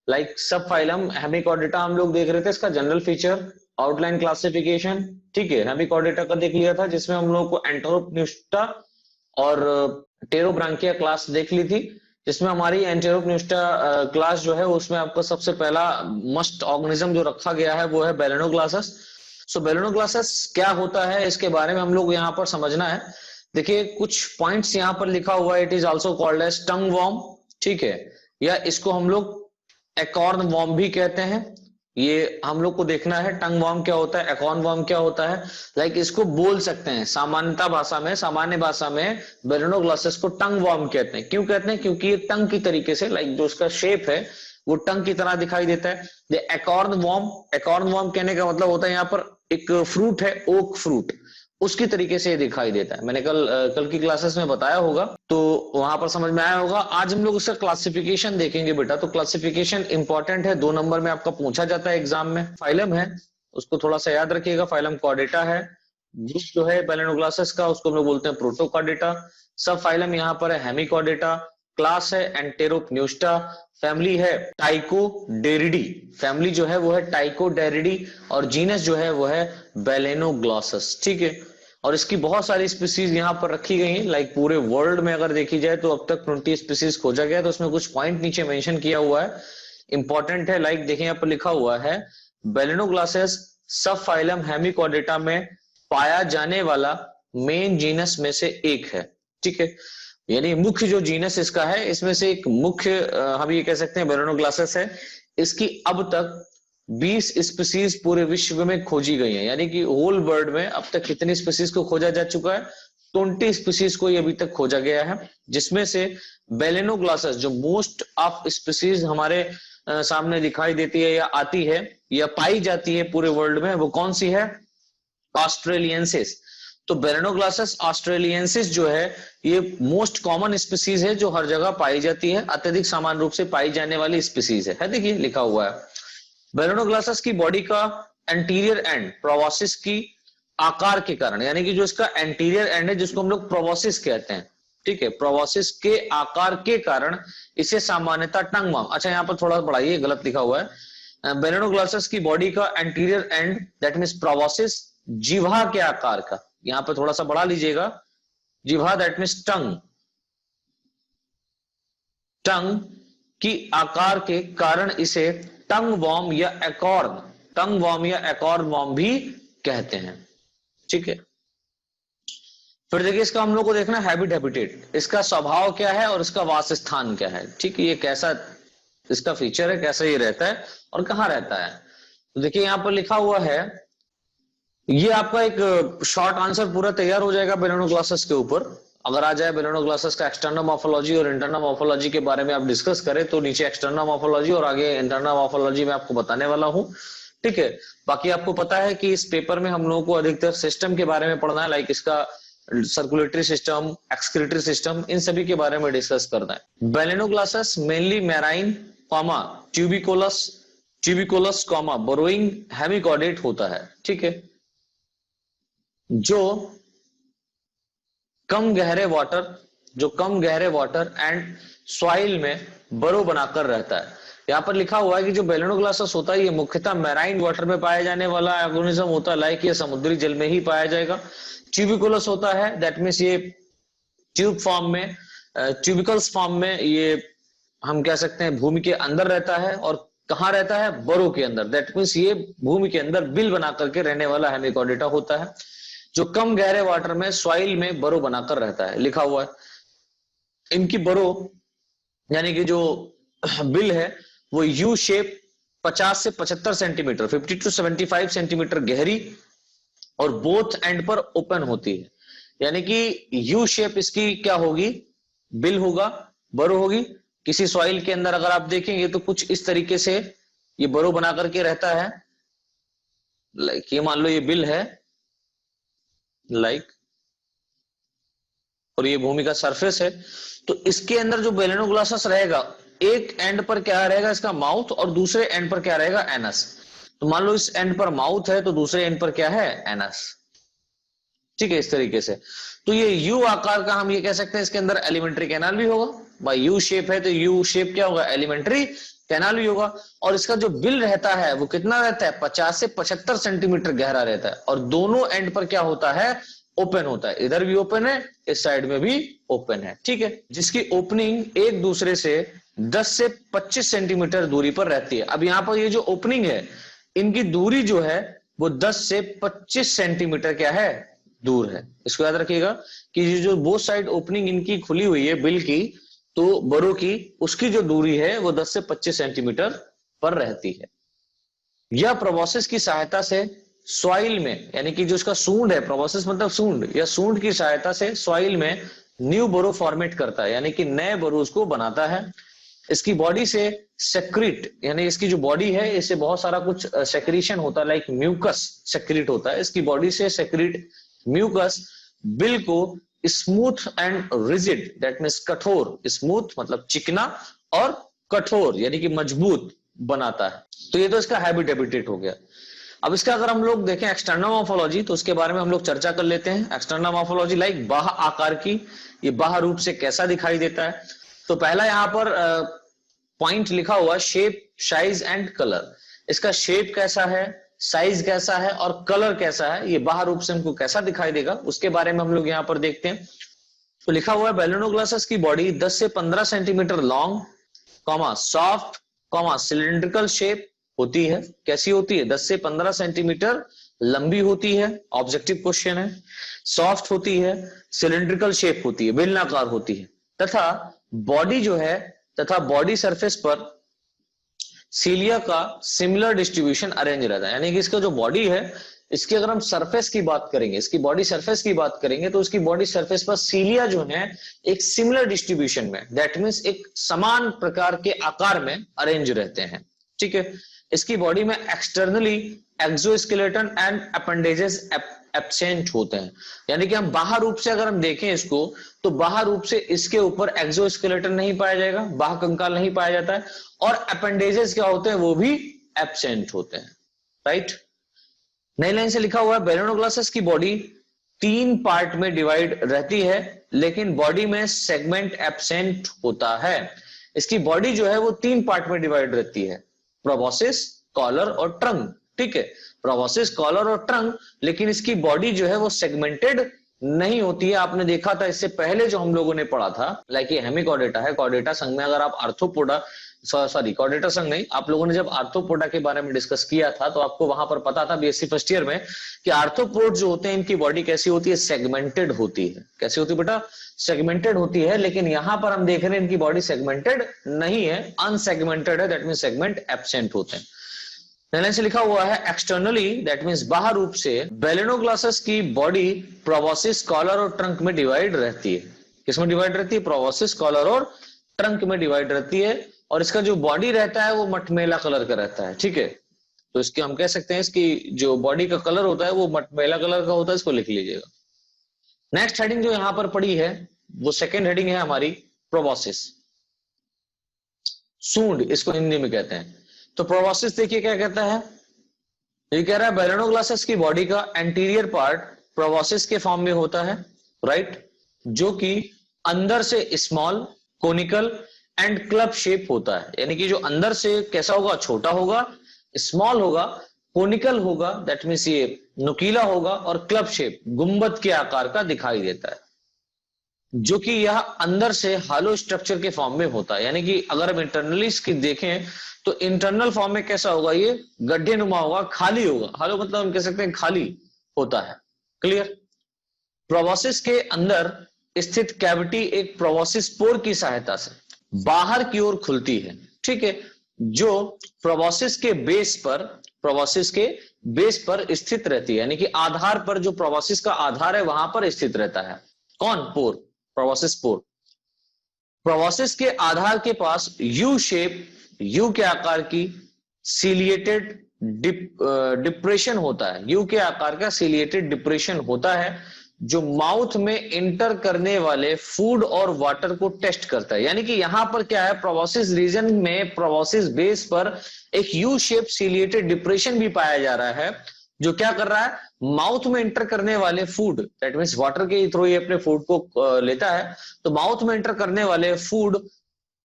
लाइक सब फाइलम हेमिकॉर्डेटा हम लोग देख रहे थे, इसका जनरल फीचर, आउटलाइन क्लासिफिकेशन। ठीक है, हेमिकॉर्डेटा का देख लिया था, जिसमें हम लोग को एंटेरोप्न्यूस्टा और टेरोब्रांकिया क्लास देख ली थी, जिसमें हमारी एंटेरोप्न्यूस्टा क्लास जो है उसमें आपका सबसे पहला मस्ट ऑर्गेनिज्म जो रखा गया है वो है बेलेनोग्लासस। सो बेलेनोग्लासस क्या होता है इसके बारे में हम लोग यहाँ पर समझना है। देखिए, कुछ पॉइंट्स यहाँ पर लिखा हुआ है, it is also called as tongue worm. ठीक है, या इसको हम लोग एकॉर्न वॉर्म भी कहते हैं। ये हम लोग को देखना है, टंग वॉर्म क्या होता है, एकॉर्न वॉर्म क्या होता है। लाइक इसको बोल सकते हैं सामान्यता भाषा में, सामान्य भाषा में बेलेनोग्लासस को टंग वॉर्म कहते हैं। क्यों कहते हैं, क्योंकि ये टंग की तरीके से, लाइक जो उसका शेप है वो टंग की तरह दिखाई देता है। एकॉर्न वॉर्म कहने का मतलब होता है यहाँ पर एक फ्रूट है, ओक फ्रूट, उसकी तरीके से दिखाई देता है। मैंने कल की क्लासेस में बताया होगा, तो वहां पर समझ में आया होगा। आज हम लोग उसका क्लासिफिकेशन देखेंगे बेटा। तो क्लासिफिकेशन इंपॉर्टेंट है, 2 नंबर में आपका पूछा जाता है एग्जाम में। फाइलम है, उसको थोड़ा सा याद रखिएगा, फाइलम कॉर्डेटा है। ग्रुप जो है बेलेनोग्लासस का, उसको हम लोग बोलते हैं प्रोटोकॉर्डेटा। सब फाइलम यहाँ पर है हेमिकॉर्डेटा। क्लास है एंटेरोप्न्यूस्टा। फैमिली है टाइकोडेरिडी, फैमिली जो है वो है टाइकोडेरिडी, और जीनस जो है वो है बेलेनोग्लासस। ठीक है, और इसकी बहुत सारी स्पीसीज यहाँ पर रखी गई हैं। लाइक पूरे वर्ल्ड में अगर देखी जाए तो अब तक 20 स्पीसीज खोजा गया, तो उसमें कुछ पॉइंट नीचे मेंशन किया हुआ है, इंपॉर्टेंट है। लाइक देखिए, यहाँ पर लिखा हुआ है बेलेनोग्लासस सब फाइलम हेमिकॉर्डेटा में पाया जाने वाला मेन जीनस में से एक है, ठीक है। यानी मुख्य जो जीनस इसका है, इसमें से एक मुख्य हम ये कह सकते हैं बैलेनोग्लासेस है। इसकी अब तक 20 स्पीसीज पूरे विश्व में खोजी गई है, यानी कि होल वर्ल्ड में अब तक कितनी स्पीसीज को खोजा जा चुका है, 20 स्पीसीज को अभी तक खोजा गया है, जिसमें से बैलेनोग्लासेस जो मोस्ट ऑफ स्पीसीज हमारे सामने दिखाई देती है या आती है या पाई जाती है पूरे वर्ल्ड में, वो कौन सी है, ऑस्ट्रेलियंसिस। तो बैलेनोग्लासेस ऑस्ट्रेलियंसिस जो है ये मोस्ट कॉमन स्पीसीज है जो हर जगह पाई जाती है, अत्यधिक सामान्य रूप से पाई जाने वाली स्पीसीज है। देखिए लिखा हुआ है बैलेनोग्लासेस की बॉडी का एंटीरियर एंड प्रोबोसिस की आकार के कारण, यानी कि जो इसका एंटीरियर एंड है जिसको हम लोग प्रोबोसिस कहते हैं, ठीक है, प्रोबोसिस के आकार के कारण इसे सामान्यतः टंग मार्क, अच्छा यहाँ पर थोड़ा बढ़ाइए गलत लिखा हुआ है, बैलेनोग्लासेस की बॉडी का anterior and that means proboscis जिह्वा के आकार का, यहां पर थोड़ा सा बढ़ा लीजिएगा, जिह्वा दैट मींस टंग, टंग की आकार के कारण इसे टंग वॉर्म या एकॉर्न, टंग वॉर्म या एकॉर्न वॉर्म भी कहते हैं, ठीक है। फिर देखिए इसका हम लोग को देखना हैबिट, हैबिटेट, इसका स्वभाव क्या है और इसका वासस्थान क्या है, ठीक है, ये कैसा इसका फीचर है, कैसा ये रहता है और कहां रहता है। तो देखिए यहां पर लिखा हुआ है, ये आपका एक शॉर्ट आंसर पूरा तैयार हो जाएगा बैलेनोग्लासेस के ऊपर। अगर आ जाए बैलेनोग्लासेस का एक्सटर्नल मॉर्फोलॉजी और इंटरनल मॉर्फोलॉजी के बारे में आप डिस्कस करें तो नीचे एक्सटर्नल मॉर्फोलॉजी और आगे इंटरनल मॉर्फोलॉजी में आपको बताने वाला हूं, ठीक है। बाकी आपको पता है कि इस पेपर में हम लोगों को अधिकतर सिस्टम के बारे में पढ़ना है, लाइक इसका सर्कुलेटरी सिस्टम, एक्सक्रीटरी सिस्टम, इन सभी के बारे में डिस्कस करना है। Balanoglossus mainly marine comma tubicolous, tubicolous comma burrowing hemichordate होता है, ठीक है, जो कम गहरे वाटर एंड सॉइल में बरो बनाकर रहता है। यहां पर लिखा हुआ है कि जो बैलेनोग्लासेस होता है ये मुख्यतः मैराइन वाटर में पाया जाने वाला ऑर्गेनिज्म होता है, लाइक ये समुद्री जल में ही पाया जाएगा। ट्यूबिकुलस होता है दैट मींस ये ट्यूब फॉर्म में, ट्यूबिकल्स फॉर्म में ये हम कह सकते हैं भूमि के अंदर रहता है, और कहां रहता है, बरो के अंदर, दैट मींस ये भूमि के अंदर बिल बना करके रहने वाला हेमिकॉर्डेटा होता है, जो कम गहरे वाटर में सॉइल में बरो बनाकर रहता है, लिखा हुआ है। इनकी बरो यानी कि जो बिल है वो यू शेप 50 से 75 सेंटीमीटर 50 टू 75 सेंटीमीटर गहरी और बोथ एंड पर ओपन होती है, यानी कि यू शेप इसकी क्या होगी, बिल होगा, बरो होगी। किसी सॉइल के अंदर अगर आप देखेंगे तो कुछ इस तरीके से ये बरो बना करके रहता है, लाइक ये मान लो ये बिल है, लाइक, और ये भूमि का सरफेस है, तो इसके अंदर जो बैलेनोग्लासेस रहेगा एक एंड पर क्या रहेगा इसका माउथ और दूसरे एंड पर क्या रहेगा एनस। तो मान लो इस एंड पर माउथ है तो दूसरे एंड पर क्या है एनस, ठीक है, इस तरीके से। तो ये यू आकार का हम ये कह सकते हैं इसके अंदर एलिमेंट्री कैनाल भी होगा, भाई यू शेप है तो यू शेप क्या होगा, एलिमेंट्री कैनाल भी होगा। और इसका जो बिल रहता है वो कितना रहता है, 50 से 75 सेंटीमीटर गहरा रहता है, और दोनों एंड पर क्या होता है, ओपन होता है, इधर भी ओपन है इस साइड में भी ओपन है, ठीक है, जिसकी ओपनिंग एक दूसरे से 10 से 25 सेंटीमीटर दूरी पर रहती है। अब यहाँ पर ये जो ओपनिंग है इनकी दूरी जो है वो 10 से 25 सेंटीमीटर क्या है, दूर है। इसको याद रखिएगा कि ये जो बोथ साइड ओपनिंग इनकी खुली हुई है बिल की, तो बरो की, उसकी जो दूरी है वो 10 से 25 सेंटीमीटर पर रहती है। यह प्रोबोसिस की सहायता से सॉइल में, यानी कि जो इसका सूंड है, प्रोबोसिस मतलब सूंड, या सूंड की सहायता से सॉइल में न्यू बोरो फॉर्मेट करता है, यानी कि नए बोरोज को बनाता है। इसकी बॉडी से सेक्रीट, यानी इसकी जो बॉडी है इससे बहुत सारा कुछ सेक्रीशन होता है, लाइक म्यूकस सेक्रीट होता है इसकी बॉडी से, सेक्रीट म्यूकस बिल को smooth and rigid that means कठोर, स्मूथ मतलब चिकना और कठोर यानी कि मजबूत बनाता है। तो ये तो इसका हैबिट, हैबिटेट हो गया। अब इसका अगर हम लोग देखें एक्सटर्नल मॉर्फोलॉजी तो उसके बारे में हम लोग चर्चा कर लेते हैं। एक्सटर्नल मॉर्फोलॉजी लाइक बाह्य आकार की, ये बाह्य रूप से कैसा दिखाई देता है। तो पहला यहाँ पर पॉइंट लिखा हुआ शेप, साइज एंड कलर। इसका शेप कैसा है, साइज कैसा है और कलर कैसा है, ये बाह्य रूप से हमको कैसा दिखाई देगा उसके बारे में हम लोग यहाँ पर देखते हैं। तो लिखा हुआ है बैलेनोग्लासेस की बॉडी 10 से 15 centimetre long, comma soft, comma cylindrical shape होती है। कैसी होती है, 10 से 15 सेंटीमीटर लंबी होती है, ऑब्जेक्टिव क्वेश्चन है, सॉफ्ट होती है, सिलिंड्रिकल शेप होती है, बेलनाकार होती है, तथा बॉडी जो है, तथा बॉडी सरफेस पर सीलिया का सिमिलर डिस्ट्रीब्यूशन अरेंज रहता है। यानी कि इसका जो बॉडी है, इसकी अगर हम सरफेस की बात करेंगे, इसकी बॉडी सरफेस की बात करेंगे, तो उसकी बॉडी सरफेस पर सीलिया जो है एक सिमिलर डिस्ट्रीब्यूशन में, दैट मींस एक समान प्रकार के आकार में अरेंज रहते हैं। ठीक है। इसकी बॉडी में externally exoskeleton and appendages absent होते हैं। यानी कि हम बाहर रूप से अगर हम देखें इसको, तो बाहर रूप से इसके ऊपर एक्सोस्केलेटन नहीं पाया जाएगा, बाह्य कंकाल नहीं पाया जाता है, और अपेंडेजेस क्या होते हैं, वो भी एब्सेंट होते हैं। राइट। नई लाइन से लिखा हुआ है, बेलेनोग्लासस की बॉडी 3 पार्ट में डिवाइड रहती है, लेकिन बॉडी में सेगमेंट एब्सेंट होता है। इसकी बॉडी जो है वो 3 पार्ट में डिवाइड रहती है, प्रोबॉसिस, कॉलर और ट्रंक। ठीक है, प्रोबॉसिस, कॉलर और ट्रंक, लेकिन इसकी बॉडी जो है वो सेगमेंटेड नहीं होती है। आपने देखा था इससे पहले जो हम लोगों ने पढ़ा था, लाइक ये हेमिकॉर्डेटा है, कॉर्डेटा संघ में अगर आप आर्थ्रोपोडा, सॉरी कॉर्डेटा संघ नहीं, आप लोगों ने जब आर्थ्रोपोडा के बारे में डिस्कस किया था तो आपको वहां पर पता था बीएससी फर्स्ट ईयर में कि आर्थ्रोपोड जो होते हैं इनकी बॉडी कैसी होती है, सेगमेंटेड होती है। कैसी होती है बेटा, सेगमेंटेड होती है। लेकिन यहां पर हम देख रहे हैं इनकी बॉडी सेगमेंटेड नहीं है, अनसेगमेंटेड है, दैट मीन सेगमेंट एब्सेंट होते हैं। लाइन से लिखा हुआ है, एक्सटर्नली दैट मींस बाहर रूप से बेलेनोग्लासस की बॉडी प्रोबॉसिस, कॉलर और ट्रंक में डिवाइड रहती है। किसमें डिवाइड रहती है, प्रोबॉसिस, कॉलर और ट्रंक में डिवाइड रहती है। और इसका जो बॉडी रहता है वो मटमैला कलर का रहता है। ठीक है, तो इसके हम कह सकते हैं इसकी जो बॉडी का कलर होता है वो मटमैला कलर का होता है, इसको लिख लीजिएगा। नेक्स्ट हेडिंग जो यहां पर पड़ी है वो सेकेंड हेडिंग है हमारी, प्रोबॉसिस, सूंड इसको हिंदी में कहते हैं। तो प्रोबॉसिस देखिए क्या कहता है, ये कह रहा है बेलेनोग्लासस की बॉडी का एंटीरियर पार्ट प्रोबॉसिस के फॉर्म में होता है, राइट, जो कि अंदर से small, conical and club shape होता है। यानी कि जो अंदर से कैसा होगा, छोटा होगा, स्मॉल होगा, कोनिकल होगा, दैट मींस ये नुकीला होगा, और क्लब शेप, गुंबद के आकार का दिखाई देता है, जो कि यह अंदर से हालो स्ट्रक्चर के फॉर्म में होता है। यानी कि अगर हम इंटरनली इसकी देखें तो इंटरनल फॉर्म में कैसा होगा, ये गड्ढे नुमा होगा, खाली होगा। हालो मतलब हम कह सकते हैं खाली होता है। क्लियर। प्रोबॉसिस के अंदर स्थित कैविटी एक प्रोबॉसिस पोर की सहायता से बाहर की ओर खुलती है। ठीक है, जो प्रोबॉसिस के बेस पर स्थित रहती है। यानी कि आधार पर, जो प्रोबॉसिस का आधार है वहां पर स्थित रहता है। कौन, पोर, प्रोबॉसिस पोर। प्रोबॉसिस के आधार के पास यू शेप, यू के आकार की सीलिएटेड डिप्रेशन होता है। यू के आकार का सीलिएटेड डिप्रेशन होता है, जो माउथ में इंटर करने वाले फूड और वाटर को टेस्ट करता है। यानी कि यहां पर क्या है, प्रोबॉसिस रीजन में, प्रोबॉसिस बेस पर एक यू शेप सीलिएटेड डिप्रेशन भी पाया जा रहा है, जो क्या कर रहा है, माउथ में इंटर करने वाले फूड, दैट मींस वाटर के थ्रू ये अपने फूड को लेता है, तो माउथ में इंटर करने वाले फूड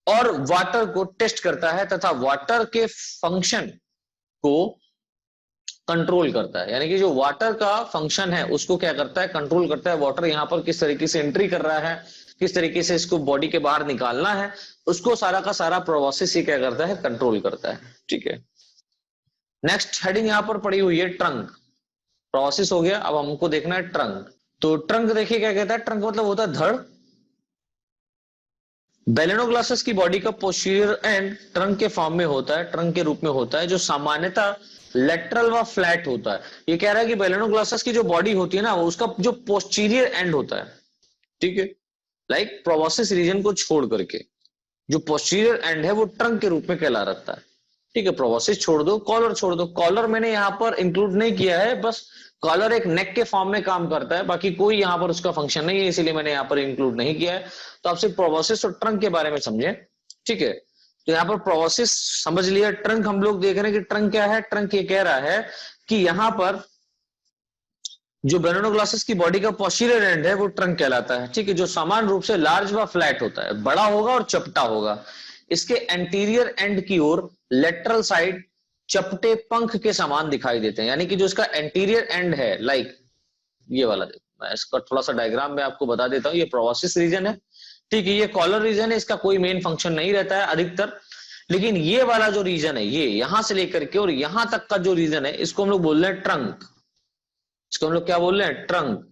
और वाटर को टेस्ट करता है, तथा वाटर के फंक्शन को कंट्रोल करता है। यानी कि जो वाटर का फंक्शन है उसको क्या करता है, कंट्रोल करता है। वाटर यहाँ पर किस तरीके से एंट्री कर रहा है, किस तरीके से इसको बॉडी के बाहर निकालना है, उसको सारा का सारा प्रोसेस ही क्या करता है, कंट्रोल करता है। ठीक है। नेक्स्ट हेडिंग यहाँ पर पड़ी हुई है, ट्रंक। प्रोसेस हो गया, अब हमको देखना है ट्रंक। तो ट्रंक देखिए क्या कहता है, ट्रंक मतलब होता है धड़। बेलेनोग्लासस की बॉडी का पोस्टीरियर एंड ट्रंक के फॉर्म में होता है, ट्रंक के रूप में होता है, जो सामान्यतः लेटरल व फ्लैट होता है। ये कह रहा है कि बेलेनोग्लासस की जो बॉडी होती है ना, वो उसका जो पोस्टीरियर एंड होता है, ठीक है, लाइक प्रोबॉसिस रीजन को छोड़ करके जो पोस्टीरियर एंड है वो ट्रंक के रूप में कहला रखता है। ठीक है, प्रोबॉसिस छोड़ दो, कॉलर छोड़ दो। कॉलर मैंने यहाँ पर इंक्लूड नहीं किया है, बस कॉलर एक नेक के फॉर्म में काम करता है, बाकी कोई यहाँ पर उसका फंक्शन नहीं है, इसीलिए मैंने यहाँ पर इंक्लूड नहीं किया है। तो आप सिर्फ प्रोबॉसिस और ट्रंक के बारे में समझे। ठीक है, तो यहाँ पर प्रोबॉसिस समझ लिया। ट्रंक हम लोग देख रहे हैं कि ट्रंक क्या है। ट्रंक ये कह रहा है कि यहाँ पर जो बेलेनोग्लासस की बॉडी का पोस्टीरियर एंड है वो ट्रंक कहलाता है। ठीक है, जो समान रूप से लार्ज व फ्लैट होता है, बड़ा होगा और चपटा होगा। इसके एंटीरियर एंड की ओर लेटरल साइड चपटे पंख के समान दिखाई देते हैं। यानी कि जो इसका एंटीरियर एंड है, लाइक ये वाला, देखो मैं इसका थोड़ा सा डायग्राम में आपको बता देता हूँ। ये प्रोबॉसिस रीजन है, ठीक है, ये कॉलर रीजन है, इसका कोई मेन फंक्शन नहीं रहता है अधिकतर। लेकिन ये वाला जो रीजन है, ये यहां से लेकर के और यहां तक का जो रीजन है, इसको हम लोग बोल रहे हैं ट्रंक। इसको हम लोग क्या बोल रहे हैं, ट्रंक।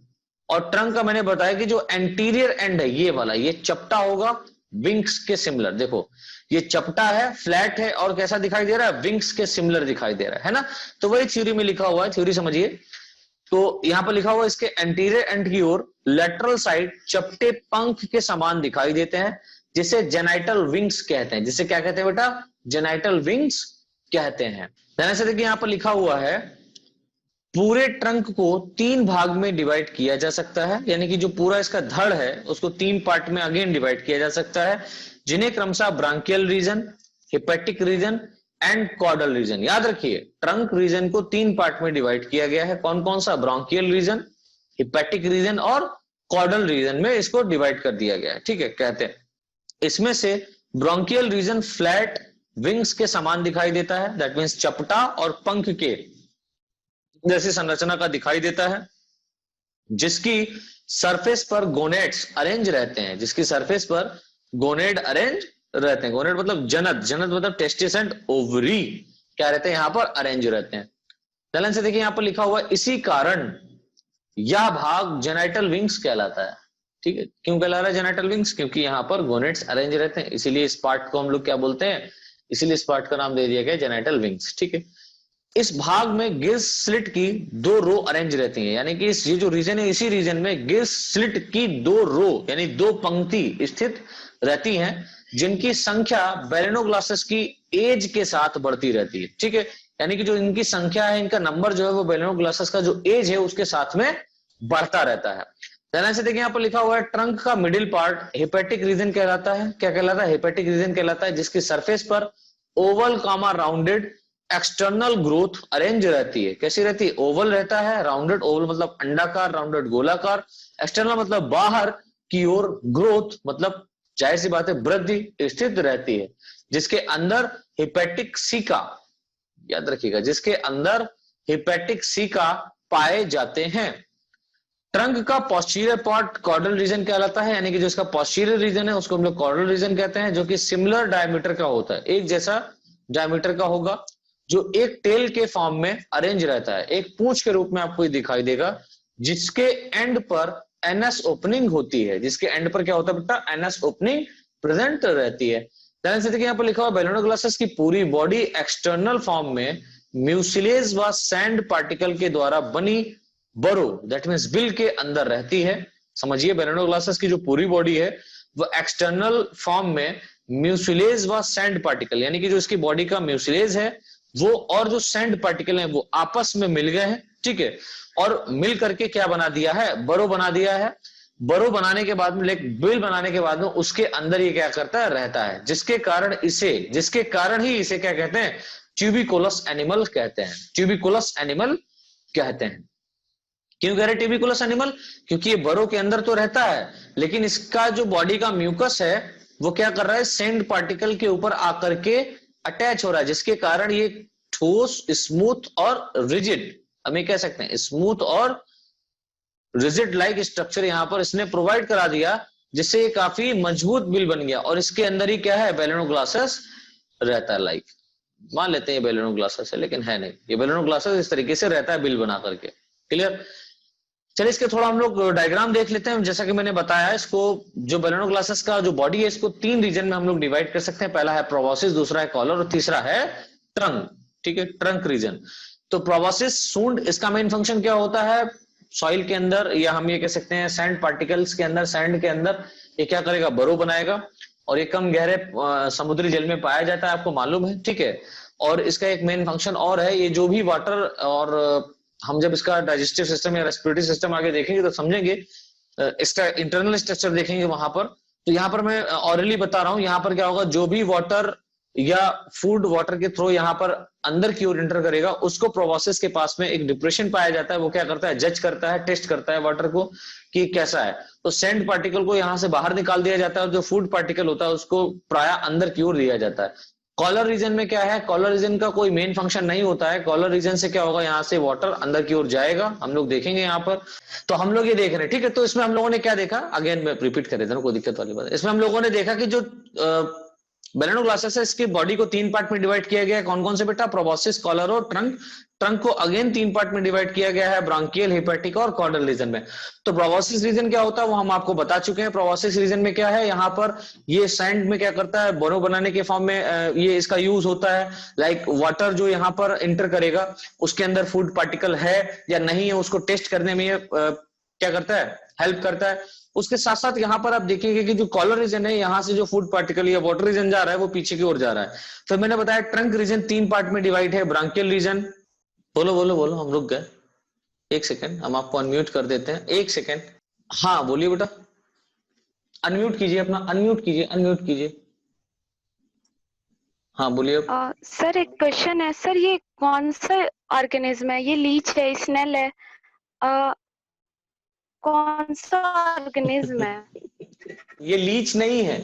और ट्रंक का मैंने बताया कि जो एंटीरियर एंड है ये वाला, ये चपटा होगा विंग्स के सिमिलर। देखो ये चपटा है, फ्लैट है, और कैसा दिखाई दे रहा है, विंग्स के सिमिलर दिखाई दे रहा है ना। तो वही थ्योरी में लिखा हुआ है, थ्योरी समझिए। तो यहां पर लिखा हुआ है इसके एंटीरियर एंड की ओर लेटरल साइड चपटे पंख के समान दिखाई देते हैं, जिसे जेनाइटल विंग्स कहते हैं। जिसे क्या कहते हैं बेटा, जेनाइटल विंग्स कहते हैं। ध्यान से देखिए, यहां पर लिखा हुआ है पूरे ट्रंक को 3 भाग में डिवाइड किया जा सकता है, यानी कि जो पूरा इसका धड़ है उसको 3 पार्ट में अगेन डिवाइड किया जा सकता है, जिन्हें क्रमशः branchial region, hepatic region and caudal region. याद रखिए ट्रंक रीजन को 3 पार्ट में डिवाइड किया गया है। कौन कौन सा, ब्रांकियल रीजन, हिपेटिक रीजन और कॉर्डल रीजन में इसको डिवाइड कर दिया गया है। ठीक है, कहते हैं इसमें से ब्रांकियल रीजन फ्लैट विंग्स के समान दिखाई देता है, दैट मींस चपटा और पंख के जैसी संरचना का दिखाई देता है, जिसकी सरफेस पर गोनेड्स अरेंज रहते हैं। जिसकी सरफेस पर गोनेड अरेंज रहते हैं। गोनेड मतलब जनत, जनत मतलब टेस्टिस एंड ओवरी क्या रहते हैं, यहां पर अरेंज रहते हैं। ध्यान से देखिए, यहां पर लिखा हुआ है इसी कारण यह भाग जेनाइटल विंग्स कहलाता है। ठीक है, क्यों कहला रहा है जेनाइटल विंग्स, क्योंकि यहां पर गोनेड्स अरेंज रहते हैं, इसीलिए इस पार्ट को हम लोग क्या बोलते हैं, इसीलिए इस पार्ट का नाम दे दिया गया जेनाइटल विंग्स। ठीक है, इस भाग में गिल्स स्लिट की 2 रो अरेंज रहती हैं, यानी कि ये जो रीजन है, इसी रीजन में गिल्स स्लिट की 2 रो यानी 2 पंक्ति स्थित रहती हैं, जिनकी संख्या बेलेनोग्लासेस की एज के साथ बढ़ती रहती है। ठीक है, यानी कि जो इनकी संख्या है, इनका नंबर जो है वो बेलेनोग्लासेस का जो एज है उसके साथ में बढ़ता रहता है। ध्यान से देखिए, यहाँ पर लिखा हुआ है ट्रंक का मिडिल पार्ट हिपेटिक रीजन कहलाता है। क्या कहलाता है, हिपेटिक रीजन कहलाता है, जिसकी सरफेस पर ओवल कामा राउंडेड एक्सटर्नल ग्रोथ अरेंज रहती है। कैसी रहती है, ओवल रहता है, राउंडेड, ओवल मतलब अंडाकार, राउंडेड गोलाकार, एक्सटर्नल मतलब बाहर की ओर, ग्रोथ मतलब जाहिर सी बात है वृद्धि स्थित रहती है, जिसके अंदर हिपेटिक सीका, याद रखिएगा, जिसके अंदर हिपेटिक सीका पाए जाते हैं। ट्रंक का पोस्टीरियर पार्ट कॉर्डल रीजन कहलाता है, यानी कि जो इसका पोस्टीरियर रीजन है उसको हम लोग कॉर्डल रीजन कहते हैं, जो कि सिमिलर डायमीटर का होता है, एक जैसा डायमीटर का होगा, जो एक टेल के फॉर्म में अरेंज रहता है, एक पूंछ के रूप में आपको दिखाई देगा, जिसके एंड पर एनएस ओपनिंग होती है। जिसके एंड पर क्या होता है बेटा, एनएस ओपनिंग प्रेजेंट रहती है। ध्यान से देखिए, यहाँ पर लिखा हुआ बेलेनोग्लासेस की पूरी बॉडी एक्सटर्नल फॉर्म में म्यूसिलेज व सैंड पार्टिकल के द्वारा बनी बरो, दैट मींस बिल के अंदर रहती है। समझिए, बेलेनोग्लासेस की जो पूरी बॉडी है वो एक्सटर्नल फॉर्म में म्यूसिलेज व सैंड पार्टिकल, यानी कि जो इसकी बॉडी का म्यूसिलेज है वो और जो सैंड पार्टिकल हैं वो आपस में मिल गए हैं। ठीक है, और मिल करके क्या बना दिया है, बरो बना दिया है। बरो बनाने के बाद में, बिल बनाने के बाद में उसके अंदर ये क्या करता है, रहता है, जिसके कारण ही इसे क्या कहते हैं, ट्यूबिकुलस एनिमल कहते हैं। ट्यूबिकुलस एनिमल कहते हैं। क्यों कह रहे ट्यूबिकुलस एनिमल, क्योंकि ये बरो के अंदर तो रहता है, लेकिन इसका जो बॉडी का म्यूकस है वो क्या कर रहा है, सैंड पार्टिकल के ऊपर आकर के अटैच हो रहा है, जिसके कारण ये ठोस, स्मूथ और रिजिड, हमें कह सकते हैं स्मूथ और रिजिड लाइक स्ट्रक्चर यहां पर इसने प्रोवाइड करा दिया, जिससे ये काफी मजबूत बिल बन गया। और इसके अंदर ही क्या है, बेलेनोग्लासेस रहता है। लाइक मान लेते हैं बेलेनोग्लासेस है, लेकिन है नहीं, ये बेलेनोग्लासेस इस तरीके से रहता है बिल बना करके। क्लियर, चलिए इसके थोड़ा हम लोग डायग्राम देख लेते हैं। जैसा कि मैंने बताया, इसको जो बेलेनोग्लासेस का जो बॉडी है इसको 3 रीजन में हम लोग डिवाइड कर सकते हैं। पहला है प्रोबॉसिस, दूसरा है कॉलर और तीसरा है ट्रंक। ठीक है, ट्रंक रीजन। तो प्रोबॉसिस सूंड, इसका मेन फंक्शन क्या होता है, सॉइल के अंदर या हम ये कह सकते हैं सैंड पार्टिकल्स के अंदर, सैंड के अंदर ये क्या करेगा, बरो बनाएगा, और ये कम गहरे समुद्री जल में पाया जाता है, आपको मालूम है। ठीक है, और इसका एक मेन फंक्शन और है, ये जो भी वाटर, और हम जब इसका डाइजेस्टिव सिस्टम या रेस्पिरेटरी सिस्टम आगे देखेंगे तो समझेंगे, इसका इंटरनल स्ट्रक्चर देखेंगे वहां पर। तो यहाँ पर मैं ऑरली बता रहा हूँ, यहाँ पर क्या होगा, जो भी वाटर या फूड वाटर के थ्रू यहाँ पर अंदर की ओर एंटर करेगा, उसको प्रोबॉसिस के पास में एक डिप्रेशन पाया जाता है। वो क्या करता है, जज करता है, टेस्ट करता है वाटर को कि कैसा है। तो सैंड पार्टिकल को यहाँ से बाहर निकाल दिया जाता है, और जो फूड पार्टिकल होता है उसको प्राय अंदर की ओर दिया जाता है। कॉलर रीजन में क्या है, कॉलर रीजन का कोई मेन फंक्शन नहीं होता है। कॉलर रीजन से क्या होगा, यहाँ से वाटर अंदर की ओर जाएगा, हम लोग देखेंगे यहाँ पर। तो हम लोग ये देख रहे हैं, ठीक है। तो इसमें हम लोगों ने क्या देखा, अगेन मैं रिपीट कर देता हूँ, कोई दिक्कत वाली बात है। इसमें हम लोगों ने देखा कि जो बेलेनोग्लासेस है, इसकी बॉडी को 3 पार्ट में डिवाइड किया गया है। कौन कौन से बेटा? प्रोबॉस्सिस, कॉलर और ट्रंक। ट्रंक को अगेन 3 पार्ट में डिवाइड किया गया है, ब्रांकियल, हेपेटिक और कॉर्डल रीजन में। तो प्रोबॉस्सिस रीजन क्या होता है वो हम आपको बता चुके हैं। प्रोबॉस्सिस रीजन में क्या है, यहाँ पर ये सैंड में क्या करता है, बोरो बनाने के फॉर्म में ये इसका यूज होता है। लाइक वाटर जो यहाँ पर इंटर करेगा उसके अंदर फूड पार्टिकल है या नहीं है, उसको टेस्ट करने में ये क्या करता है, हेल्प करता है। उसके साथ साथ यहाँ पर आप देखेंगे कि जो कॉलर रीजन है, यहाँ से जो फूड पार्टिकल या वाटर रीजन जा रहा है वो पीछे की ओर जा रहा है। फिर मैंने बताया ट्रंक रीजन 3 पार्ट में डिवाइड है, ब्रांकियल रीजन। बोलो बोलो बोलो, हम रुक गए। एक सेकेंड, हम आपको अनम्यूट कर देते हैं, एक सेकेंड। हाँ बोलिए बेटा, अनम्यूट कीजिए अपना, अनम्यूट कीजिए, अनम्यूट कीजिए। हाँ बोलिए। सर एक क्वेश्चन है सर, ये कौन सा ऑर्गेनिज्म है? ये लीच है, स्नेल है, कौन सा ऑर्गेनिज्म है? ये लीच नहीं है,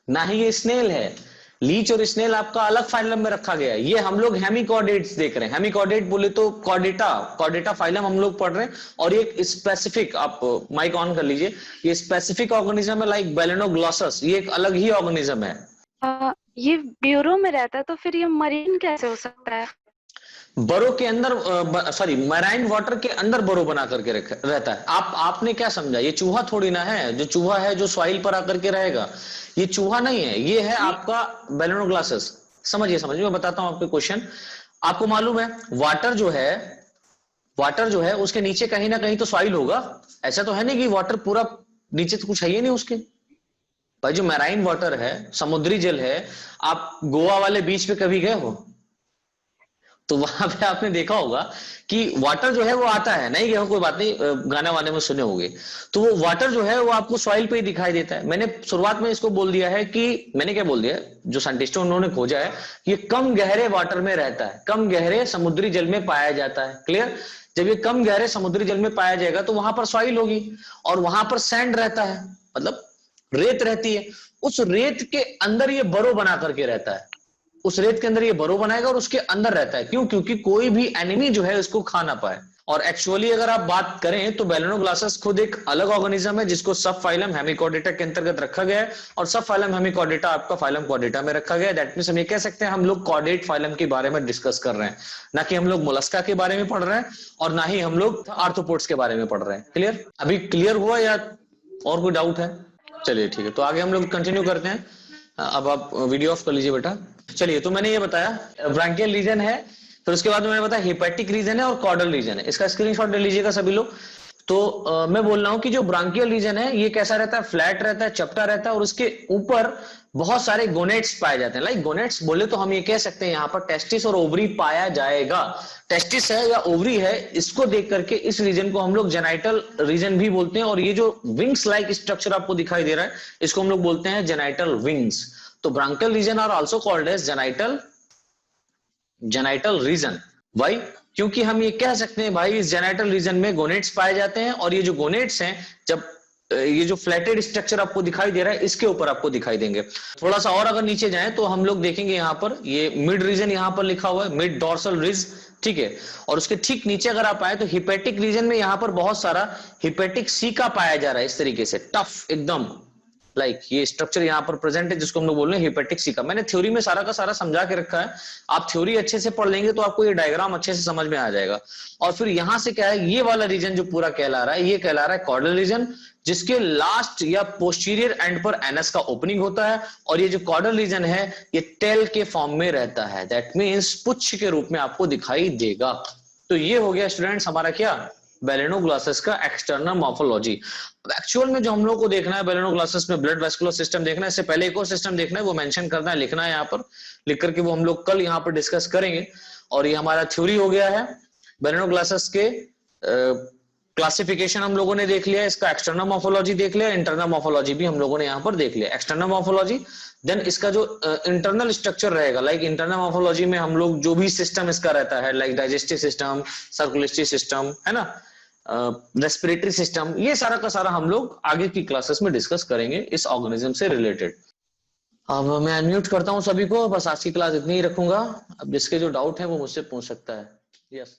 ना ही ये स्नेल है। लीच और स्नेल आपका अलग फाइलम में रखा गया है। ये हम लोग हेमिकॉर्डेट्स देख रहे हैं। हेमिकॉर्डेट बोले तो कॉर्डेटा, कॉर्डेटा फाइलम हम लोग पढ़ रहे हैं। और ये स्पेसिफिक, आप माइक ऑन कर लीजिए, ये स्पेसिफिक ऑर्गेनिज्म है लाइक बेलेनोग्लॉसस, ये एक अलग ही ऑर्गेनिज्म है। ये ब्यूरो में रहता है तो फिर ये मरीन कैसे हो सकता है? बरो के अंदर, सॉरी मैराइन वाटर के अंदर बरो बना करके रहता है। आपने क्या समझा, ये चूहा थोड़ी ना है। जो चूहा है जो सॉइल पर आकर के रहेगा, ये चूहा नहीं है, ये है आपका बेलेनोग्लासेस। समझिए समझिए, मैं बताता हूं आपको क्वेश्चन। आपको मालूम है वाटर जो है उसके नीचे कहीं ना कहीं तो सॉइल होगा। ऐसा तो है नहीं कि वाटर पूरा नीचे तो कुछ है ही नहीं उसके। भाई जो मैराइन वाटर है, समुद्री जल है, आप गोवा वाले बीच पे कभी गए हो? तो वहां पे आपने देखा होगा कि वाटर जो है वो आता है, नहीं गया हो कोई बात नहीं, गाना वाने में सुने होंगे। तो वो वाटर जो है वो आपको सॉइल पे ही दिखाई देता है। मैंने शुरुआत में इसको बोल दिया है कि, मैंने क्या बोल दिया, जो साइंटिस्टों उन्होंने खोजा है, ये कम गहरे वाटर में रहता है, कम गहरे समुद्री जल में पाया जाता है। क्लियर? जब ये कम गहरे समुद्री जल में पाया जाएगा तो वहां पर सॉइल होगी और वहां पर सैंड रहता है, मतलब रेत रहती है। उस रेत के अंदर ये बरो बना करके रहता है, उस रेत के अंदर ये बरो बनाएगा और उसके अंदर रहता है। क्यों? क्योंकि कोई भी एनिमी जो है उसको खा ना पाए। और एक्चुअली अगर आप बात करें तो बेलेनोग्लासेस खुद एक अलग ऑर्गेनिज्म है जिसको सब फाइलम हेमिकॉर्डेटा के अंतर्गत रखा गया है। और सब फाइलम हेमिकॉर्डेटा आपका फाइलम कॉर्डेटा में रखा गया है। दैट मींस हम ये कह सकते हैं हम लोग कॉर्डेट फाइलम के बारे में डिस्कस कर रहे हैं, ना कि हम लोग मोलस्का के बारे में पढ़ रहे हैं और ना ही हम लोग आर्थ्रोपोड्स के बारे में पढ़ रहे हैं। क्लियर? अभी क्लियर हुआ या और कोई डाउट है? चलिए ठीक है, तो आगे हम लोग कंटिन्यू करते हैं। अब आप वीडियो ऑफ कर लीजिए बेटा। चलिए, तो मैंने ये बताया ब्रांकियल रीजन है, फिर उसके बाद मैंने बताया हेपेटिक रीजन है और कॉर्डल रीजन है। इसका स्क्रीनशॉट ले लीजिएगा सभी लोग। तो मैं बोल रहा हूं कि जो ब्रांकियल रीजन है ये कैसा रहता है, फ्लैट रहता है, चपटा रहता है और उसके ऊपर बहुत सारे गोनेट्स पाए जाते हैं। लाइक गोनेट्स बोले तो हम ये कह सकते हैं यहाँ पर टेस्टिस और ओवरी पाया जाएगा। टेस्टिस है या ओवरी है, इसको देख करके इस रीजन को हम लोग जेनाइटल रीजन भी बोलते हैं। और ये जो विंग्स लाइक स्ट्रक्चर आपको दिखाई दे रहा है, इसको हम लोग बोलते हैं जेनाइटल विंग्स। तो branchial region are also called as genital region. Why? क्योंकि हम ये कह सकते हैं भाई इस जेनाइटल रीजन में गोनेट्स पाए जाते हैं और ये जो गोनेट्स हैं, जब ये जो फ्लैटेड स्ट्रक्चर आपको दिखाई दे रहा है इसके ऊपर आपको दिखाई देंगे। थोड़ा सा और अगर नीचे जाएं तो हम लोग देखेंगे यहाँ पर ये मिड रीजन यहाँ पर लिखा हुआ है, मिड डॉर्सल रिज, ठीक है। और उसके ठीक नीचे अगर आप आए तो हिपेटिक रीजन में यहाँ पर बहुत सारा हिपेटिक सीका पाया जा रहा है, इस तरीके से टफ एकदम। लाइक ये स्ट्रक्चर यहाँ पर प्रेजेंट है जिसको हम लोग बोल रहे हैं हिपेटिक सीका। मैंने थ्योरी में सारा का सारा समझा के रखा है, आप थ्योरी अच्छे से पढ़ लेंगे तो आपको ये डायग्राम अच्छे से समझ में आ जाएगा। और फिर यहाँ से क्या है, ये वाला रीजन जो पूरा कहला रहा है ये कहला रहा है कॉर्डल रीजन, जिसके लास्ट या पोस्टीरियर एंड पर एनस का ओपनिंग होता है। और ये जो कॉर्डल रीजन है ये टेल के फॉर्म में रहता है, दैट मीन्स पुच्छ के रूप में आपको दिखाई देगा। तो ये हो गया स्टूडेंट्स हमारा क्या, बेलेनोग्लासेस का एक्सटर्नल मॉर्फोलॉजी। एक्चुअल में जो हम लोग को देखना है बेलेनोग्लासेस में ब्लड वेस्कुलर सिस्टम देखना है, इससे पहले एक और सिस्टम देखना है, वो मेंशन करना है, लिखना है यहाँ पर, लिख करके वो हम लोग कल यहाँ पर डिस्कस करेंगे। और ये हमारा थ्योरी हो गया है बेलेनोग्लासेस के क्लासिफिकेशन हम लोगों ने देख लिया, इसका एक्सटर्नल मॉर्फोलॉजी देख लिया, इंटरनल मॉर्फोलॉजी भी हम लोगों ने यहाँ पर देख लिया। एक्सटर्नल मॉर्फोलॉजी, देन इसका जो इंटरनल स्ट्रक्चर रहेगा, लाइक इंटरनल मॉर्फोलॉजी में हम लोग जो भी सिस्टम इसका रहता है, like digestive system, circulatory system, है ना, रेस्पिरेटरी सिस्टम, ये सारा का सारा हम लोग आगे की क्लासेस में डिस्कस करेंगे इस ऑर्गेनिज्म से रिलेटेड। अब मैं अनम्यूट करता हूं सभी को, बस आज की क्लास इतनी ही रखूंगा। अब जिसके जो डाउट है वो मुझसे पूछ सकता है। यस।